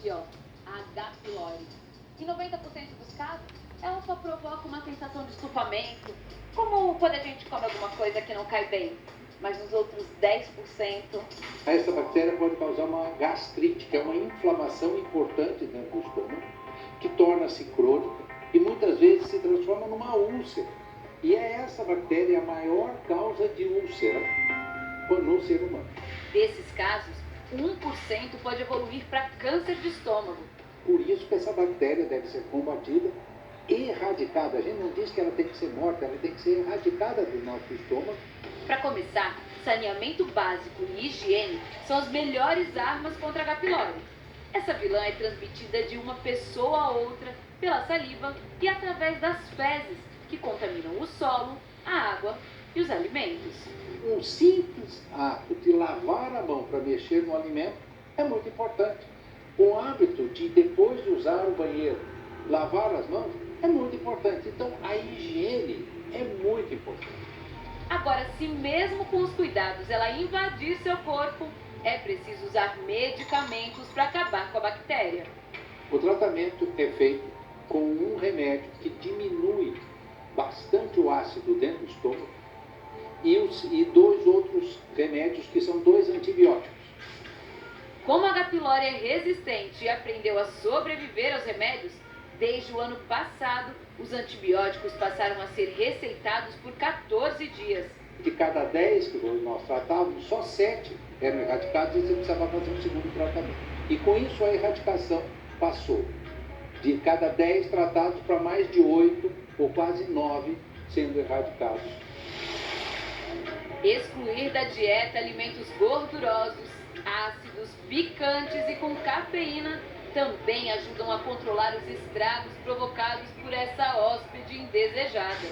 aqui, ó, a H. pylori. Em 90% dos casos, ela só provoca uma sensação de estufamento, como quando a gente come alguma coisa que não cai bem. Mas nos outros 10%... Essa bactéria pode causar uma gastrite, que é uma inflamação importante dentro do estômago, que torna-se crônica e muitas vezes se transforma numa úlcera. E é essa bactéria a maior causa de úlcera no ser humano. Desses casos, 1% pode evoluir para câncer de estômago. Por isso que essa bactéria deve ser combatida, erradicada. A gente não diz que ela tem que ser morta, ela tem que ser erradicada do nosso estômago. Para começar, saneamento básico e higiene são as melhores armas contra a H. pylori. Essa vilã é transmitida de uma pessoa a outra pela saliva e através das fezes, que contaminam o solo, a água e os alimentos. Um simples ato de lavar a mão para mexer no alimento é muito importante. O hábito de, depois de usar o banheiro, lavar as mãos é muito importante. Então, a higiene é muito importante. Agora, se mesmo com os cuidados ela invadir seu corpo, é preciso usar medicamentos para acabar com a bactéria. O tratamento é feito com um remédio que diminui bastante o ácido dentro do estômago e dois outros remédios que são 2 antibióticos. Como a H. pylori é resistente e aprendeu a sobreviver aos remédios, desde o ano passado, os antibióticos passaram a ser receitados por 14 dias. De cada 10 que nós tratávamos, só 7 eram erradicados e você precisava fazer um segundo tratamento. E com isso a erradicação passou de cada 10 tratados para mais de 8 ou quase 9 sendo erradicados. Excluir da dieta alimentos gordurosos, ácidos, picantes e com cafeína também ajudam a controlar os estragos provocados por essa hóspede indesejada.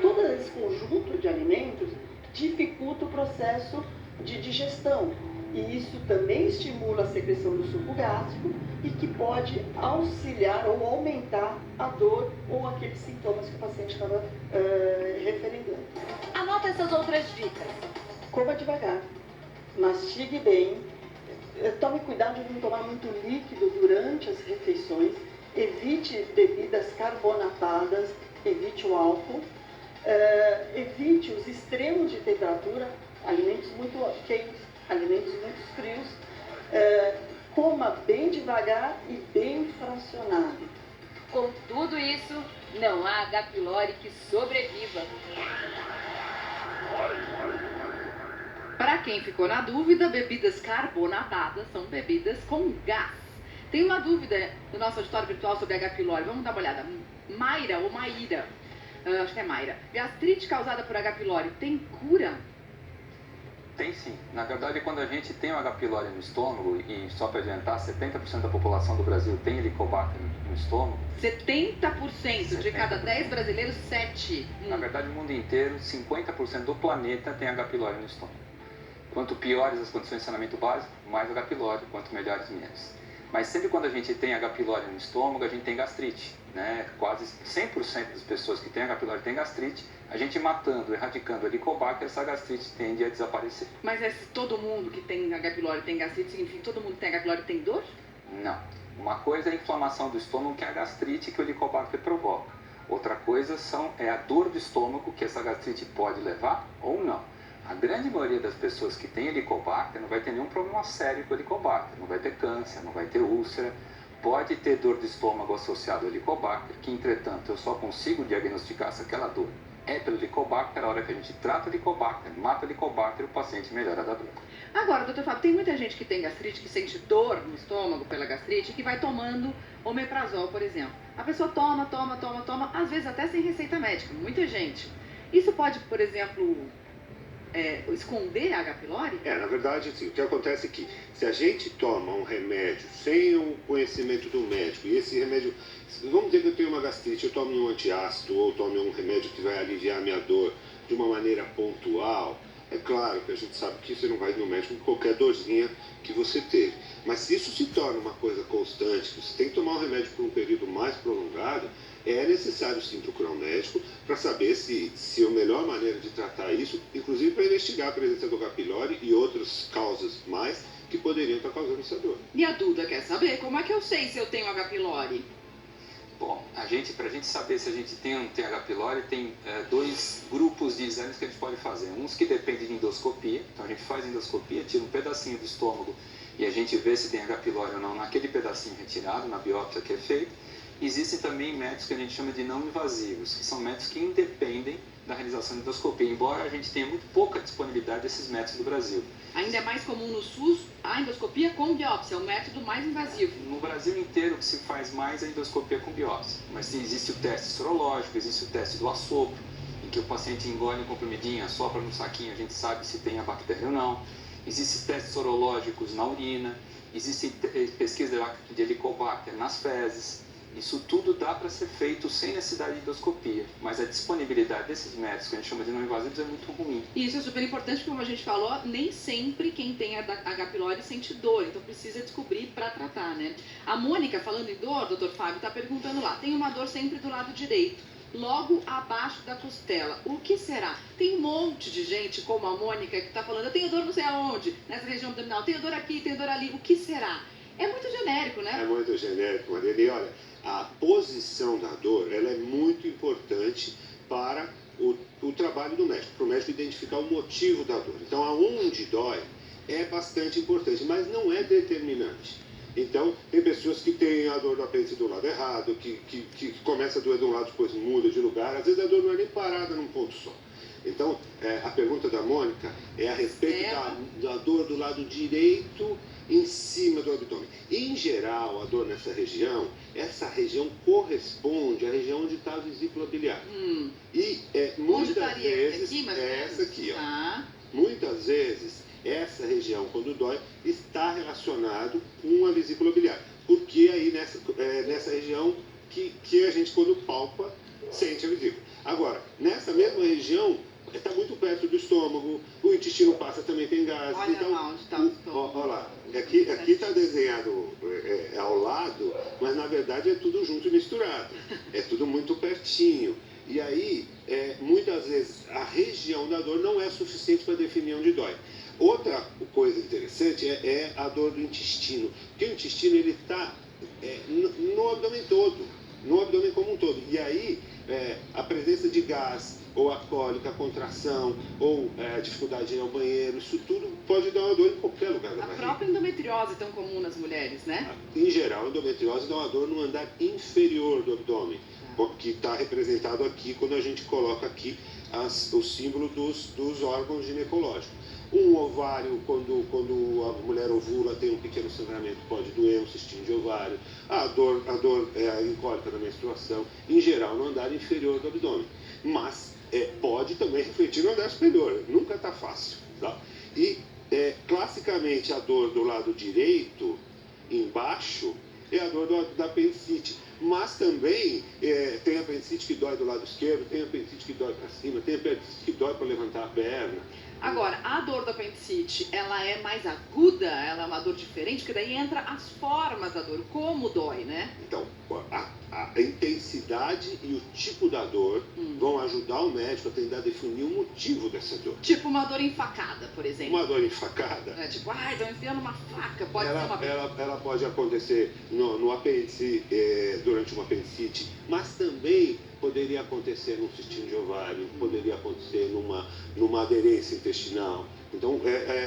Todo esse conjunto de alimentos dificulta o processo de digestão e isso também estimula a secreção do suco gástrico e que pode auxiliar ou aumentar a dor ou aqueles sintomas que o paciente estava referendando. Anota essas outras dicas. Coma devagar, mastigue bem, tome cuidado de não tomar muito líquido durante as refeições, evite bebidas carbonatadas, evite o álcool, evite os extremos de temperatura, alimentos muito quentes, alimentos muito frios, coma bem devagar e bem fracionado. Com tudo isso, não há H. pylori que sobreviva. Para quem ficou na dúvida, bebidas carbonatadas são bebidas com gás. Tem uma dúvida no nosso auditório virtual sobre H. pylori. Vamos dar uma olhada. Mayra ou Maíra, acho que é Mayra. Gastrite causada por H. pylori tem cura? Tem sim. Na verdade, quando a gente tem o H. pylori no estômago, e só para adiantar, 70% da população do Brasil tem Helicobacter no estômago. 70% de cada 10 brasileiros, 7. Na verdade, no mundo inteiro, 50% do planeta tem H. pylori no estômago. Quanto piores as condições de saneamento básico, mais H. pylori, quanto melhores, menos. Mas sempre quando a gente tem H. pylori no estômago, a gente tem gastrite, né? Quase 100% das pessoas que têm H. pylori têm gastrite. A gente matando, erradicando o Helicobacter, essa gastrite tende a desaparecer. Mas se todo mundo que tem H. pylori tem gastrite, significa que todo mundo que tem H. pylori tem dor? Não. Uma coisa é a inflamação do estômago, que é a gastrite que o Helicobacter provoca. Outra coisa é a dor do estômago, que essa gastrite pode levar ou não. A grande maioria das pessoas que tem Helicobacter não vai ter nenhum problema sério com o Helicobacter. Não vai ter câncer, não vai ter úlcera. Pode ter dor de estômago associada ao Helicobacter, que entretanto eu só consigo diagnosticar se aquela dor é pelo Helicobacter. A hora que a gente trata o Helicobacter, mata o Helicobacter, o paciente melhora da dor. Agora, doutor Fábio, tem muita gente que tem gastrite, que sente dor no estômago pela gastrite, que vai tomando omeprazol, por exemplo. A pessoa toma, às vezes até sem receita médica, muita gente. Isso pode, por exemplo, esconder a H. pylori? Na verdade, assim, o que acontece é que se a gente toma um remédio sem o conhecimento do médico, e esse remédio, vamos dizer que eu tenho uma gastrite, eu tomo um antiácido ou tomo um remédio que vai aliviar a minha dor de uma maneira pontual, é claro que a gente sabe que você não vai no médico com qualquer dorzinha que você teve. Mas se isso se torna uma coisa constante, que você tem que tomar um remédio por um período mais prolongado, é necessário sim procurar um médico para saber se a melhor maneira de tratar isso, inclusive para investigar a presença do H. pylori e outras causas mais que poderiam estar causando essa dor. E a Duda quer saber como é que eu sei se eu tenho H. pylori? Bom, para a gente saber se a gente tem ou não tem H. pylori, tem dois grupos de exames que a gente pode fazer. Uns que dependem de endoscopia, então a gente faz endoscopia, tira um pedacinho do estômago e a gente vê se tem H. pylori ou não naquele pedacinho retirado, na biópsia que é feita. Existem também métodos que a gente chama de não invasivos, que são métodos que independem da realização de endoscopia, embora a gente tenha muito pouca disponibilidade desses métodos no Brasil. Ainda é mais comum no SUS a endoscopia com biópsia, é o método mais invasivo. No Brasil inteiro, o que se faz mais é a endoscopia com biópsia. Mas existe o teste sorológico, existe o teste do assopro, em que o paciente engole um comprimidinho, assopra no saquinho, a gente sabe se tem a bactéria ou não. Existem testes sorológicos na urina, existem pesquisas de Helicobacter nas fezes. Isso tudo dá para ser feito sem necessidade de endoscopia, mas a disponibilidade desses métodos, que a gente chama de não invasivos, é muito ruim. E isso é super importante, porque como a gente falou, nem sempre quem tem H. pylori sente dor, então precisa descobrir para tratar, né? A Mônica, falando em dor, doutor Fábio, está perguntando lá, tem uma dor sempre do lado direito, logo abaixo da costela, o que será? Tem um monte de gente, como a Mônica, que está falando, eu tenho dor não sei aonde, nessa região abdominal, tenho dor aqui, tenho dor ali, o que será? É muito genérico, né? É muito genérico, Mariana. E olha, a posição da dor, ela é muito importante para o trabalho do médico, para o médico identificar o motivo da dor. Então, aonde dói é bastante importante, mas não é determinante. Então, tem pessoas que têm a dor do apêndice do lado errado, que começa a doer de um lado, depois muda de lugar. Às vezes a dor não é nem parada num ponto só. Então, a pergunta da Mônica é a respeito da dor do lado direito em cima do abdômen. Em geral, a dor nessa região, essa região corresponde à região onde está a vesícula biliar. E muitas vezes, aqui, essa aqui, ó. Ah. Muitas vezes, essa região, quando dói, está relacionado com a vesícula biliar. Porque aí nessa região que a gente, quando palpa, sente a vesícula. Agora, nessa mesma região, está muito perto do estômago, o intestino passa, também tem gases. Olha então, lá onde está o estômago. Olha lá, aqui está desenhado ao lado, mas na verdade é tudo junto e misturado. É tudo muito pertinho. E aí, muitas vezes, a região da dor não é suficiente para definir onde dói. Outra coisa interessante é a dor do intestino. Porque o intestino ele está no abdômen todo, no abdômen como um todo. E aí, a presença de gás, ou a cólica, a contração, ou a dificuldade de ir ao banheiro, isso tudo pode dar uma dor em qualquer lugar da A barriga. própria endometriose é tão comum nas mulheres, né? Em geral, a endometriose dá uma dor no andar inferior do abdômen, que está representado aqui quando a gente coloca aqui o símbolo dos órgãos ginecológicos. Um ovário, quando a mulher ovula, tem um pequeno sangramento, pode doer, um cistinho de ovário. A dor em cólica da menstruação, em geral, no andar inferior do abdômen. Mas pode também refletir no andar superior, nunca está fácil. Tá? E, classicamente, a dor do lado direito, embaixo, é a dor da apendicite. Mas também tem apendicite que dói do lado esquerdo, tem apendicite que dói para cima, tem apendicite que dói para levantar a perna. Agora, a dor da apendicite, ela é mais aguda? Ela é uma dor diferente? Porque daí entra as formas da dor, como dói, né? Então, a intensidade e o tipo da dor vão ajudar o médico a tentar definir o motivo dessa dor. Tipo uma dor enfacada, por exemplo. Uma dor enfacada, Tipo, estão enfiando uma faca, pode ser uma... ela pode acontecer no apêndice, durante uma apendicite, mas também poderia acontecer num cistinho de ovário, poderia acontecer numa aderência intestinal. Então,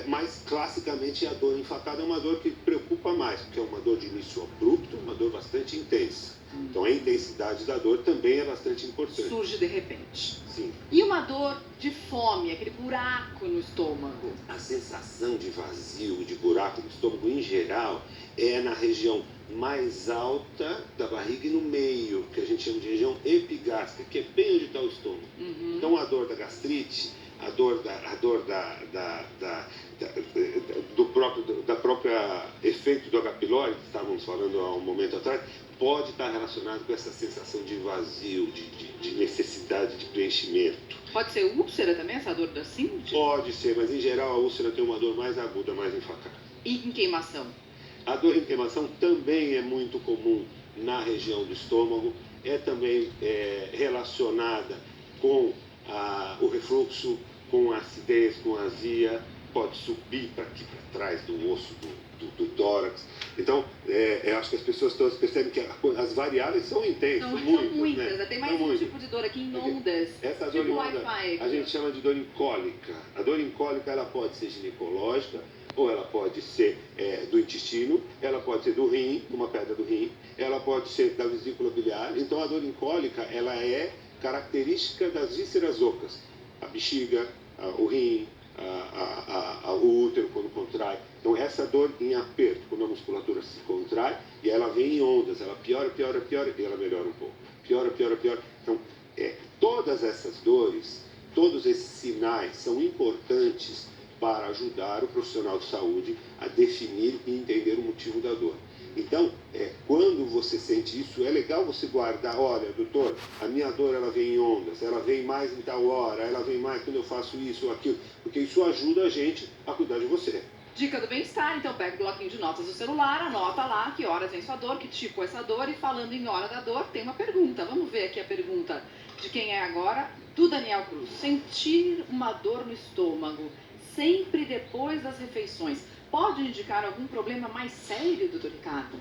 mais classicamente, a dor enfacada é uma dor que preocupa mais, porque é uma dor de início abrupto, uma dor bastante intensa. Então, a intensidade da dor também é bastante importante. Surge de repente. Sim. E uma dor de fome, aquele buraco no estômago? A sensação de vazio, de buraco no estômago, em geral, é na região mais alta da barriga e no meio, que a gente chama de região epigástrica, que é bem onde está o estômago. Então, a dor da gastrite, a dor da própria efeito do H. pylori, que estávamos falando há um momento atrás, pode estar relacionado com essa sensação de vazio, de necessidade de preenchimento. Pode ser úlcera também, essa dor da síndrome? Pode ser, mas em geral a úlcera tem uma dor mais aguda, mais enfacada. E em queimação? A dor em queimação também é muito comum na região do estômago, é também relacionada com o refluxo, com a acidez, com a azia, pode subir para aqui, para trás do osso do tórax. Então, eu acho que as pessoas todas percebem que as variáveis são intensas, São muitas, né? Tem mais um tipo de dor aqui em ondas. Essa Tipo dor em onda, Wi-Fi. a gente chama de dor em cólica. A dor em cólica, ela pode ser ginecológica, ou ela pode ser do intestino, ela pode ser do rim, uma pedra do rim, ela pode ser da vesícula biliar. Então, a dor em cólica, ela é característica das vísceras ocas. A bexiga, o rim, o útero quando contrai. Então essa dor em aperto, quando a musculatura se contrai, e ela vem em ondas, ela piora, e ela melhora um pouco. Piora. Então, todas essas dores, todos esses sinais são importantes para ajudar o profissional de saúde a definir e entender o motivo da dor. Então, quando você sente isso, é legal você guardar, olha, doutor, a minha dor ela vem em ondas, ela vem mais em tal hora, ela vem mais quando eu faço isso ou aquilo, porque isso ajuda a gente a cuidar de você. Dica do bem-estar, então pega o bloquinho de notas do celular, anota lá que horas vem sua dor, que tipo é essa dor, e falando em hora da dor, tem uma pergunta. Vamos ver aqui a pergunta de quem é agora, do Daniel Cruz. Sentir uma dor no estômago sempre depois das refeições pode indicar algum problema mais sério, doutor Ricardo?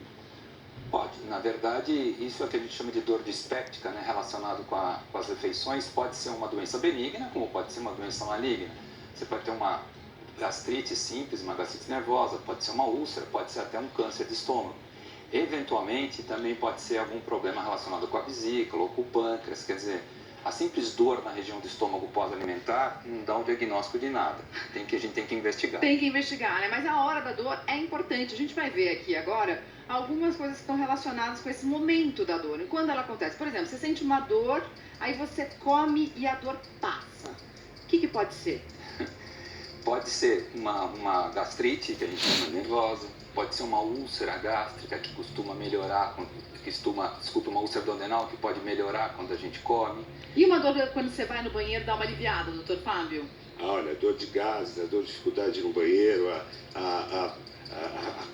Pode. Na verdade, isso é o que a gente chama de dor dispéptica, né, relacionado com as refeições. Pode ser uma doença benigna, como pode ser uma doença maligna. Você pode ter uma gastrite simples, uma gastrite nervosa, pode ser uma úlcera, pode ser até um câncer de estômago. Eventualmente, também pode ser algum problema relacionado com a vesícula ou com o pâncreas, quer dizer, a simples dor na região do estômago pós-alimentar não dá um diagnóstico de nada. A gente tem que investigar. Tem que investigar, né? Mas a hora da dor é importante. A gente vai ver aqui agora algumas coisas que estão relacionadas com esse momento da dor. E quando ela acontece? Por exemplo, você sente uma dor, aí você come e a dor passa. O que pode ser? Pode ser uma gastrite, que a gente chama nervosa. Pode ser uma úlcera gástrica, que costuma melhorar, uma úlcera duodenal, que pode melhorar quando a gente come. E uma dor quando você vai no banheiro dá uma aliviada, doutor Fábio? Olha, dor de gases, a dor de dificuldade no banheiro, a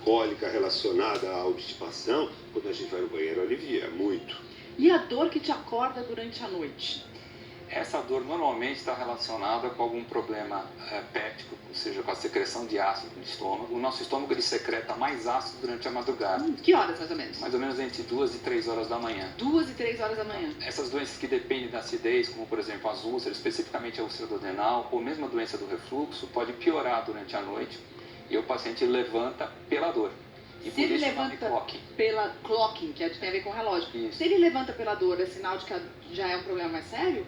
cólica relacionada à obstipação, quando a gente vai no banheiro alivia muito. E a dor que te acorda durante a noite? Essa dor normalmente está relacionada com algum problema péptico, ou seja, com a secreção de ácido no estômago. O nosso estômago ele secreta mais ácido durante a madrugada. Que horas mais ou menos? Mais ou menos entre 2 e 3 horas da manhã. 2 e 3 horas da manhã. Essas doenças que dependem da acidez, como por exemplo as úlceras, especificamente a úlcera duodenal, ou mesmo a doença do refluxo, pode piorar durante a noite e o paciente levanta pela dor. E se ele levanta pela clocking, que tem a ver com o relógio, isso. Se ele levanta pela dor, é sinal de que já é um problema mais sério?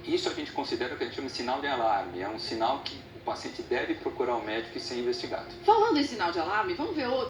Isso a gente considera que a gente chama de sinal de alarme. É um sinal que o paciente deve procurar o médico e ser investigado. Falando em sinal de alarme, vamos ver outro.